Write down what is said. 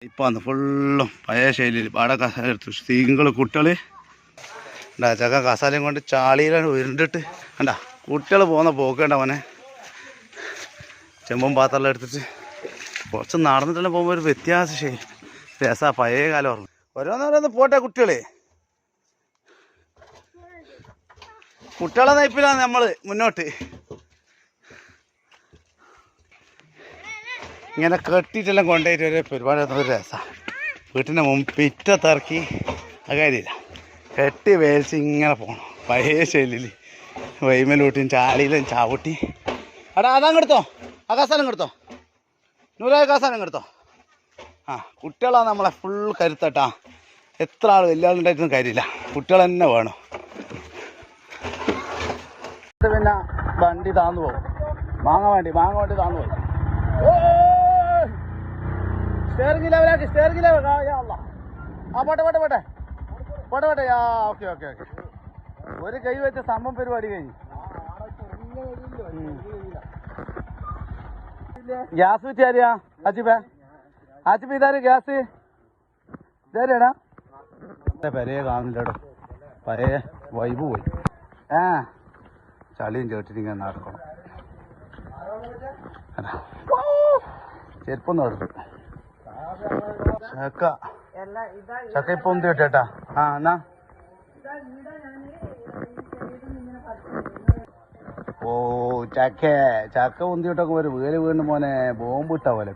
ഇപ്പം വന്ന് ഫുള്ളും പഴയ ശൈലിയിൽ പാടെ കസാല എടുത്തു സ്ത്രീകൾ കുട്ടികൾ ഉണ്ടാ ചക്ക കസാലയും കൊണ്ട് ചാളിയിലാണ് ഉരുണ്ടിട്ട് കണ്ട കുട്ടികൾ പോകുന്ന പോക്കേണ്ട മോനെ ചെമ്പും പാത്രെല്ലാം എടുത്തിട്ട് കുറച്ച് നടന്നിട്ടെല്ലാം പോകുമ്പോൾ ഒരു വ്യത്യാസം ശരി രസാ പഴയ കാലം ഓർമ്മ ഓരോന്നോരോന്ന് പോട്ടെ കുട്ടികളെ നയിപ്പിലാണ് നമ്മൾ മുന്നോട്ട് ഇങ്ങനെ കെട്ടിയിട്ടെല്ലാം കൊണ്ടുപോയിട്ട് ഒരു പരിപാടി ഒരു രസമാണ് വീട്ടിൻ്റെ പിറ്റത്തിറക്കി ആ കാര്യമില്ല കെട്ടി വേലിച്ച് ഇങ്ങനെ പോകണം പഴയ ശൈലിയിൽ വൈമലൂട്ടിയും ചാളിയിലും ചാവൂട്ടി അതങ്ങ് എടുത്തോ ആ കസാലം എടുത്തോ നൂറായ കസാലം എടുത്തോ ആ കുട്ടികളാണ് നമ്മളെ ഫുൾ കരുത്തട്ടാ എത്ര ആൾ വലിയ ആളുണ്ടായിട്ടൊന്നും കാര്യമില്ല കുട്ടികൾ തന്നെ വേണം പിന്നെ വണ്ടി താന്നു പോകും മാങ്ങ വണ്ടി താന്നു പോകും സ്റ്റെയറിംഗ് ലെവലാക്കി സ്റ്റെയറിംഗ് ലെവൽ ആ പോട്ടെ ഓക്കെ ഒരു കൈ വെച്ച സംഭവം പരിപാടി കഴിഞ്ഞു ഗ്യാസ് വെച്ചാരിയാ ആച്ചിപ്പ ഇതാര് ഗ്യാസ് ഇതാരടാ പരയെ കാണുന്നില്ലടോ പരയ വൈബ് പോയി ചളിയും ചേട്ടിട്ടിങ്ങനെ നടക്കണം ചെരുപ്പൊന്നും എടുത്തു ചക്ക ഇപ്പൊ ഒന്തി വിട്ടേട്ടാ എന്നാ ഓ ചക്ക ഉന്തി വിട്ടൊക്കെ ഒരു വീട് വീണ്ടും മോനെ ബോംബ് ഇട്ട പോലെ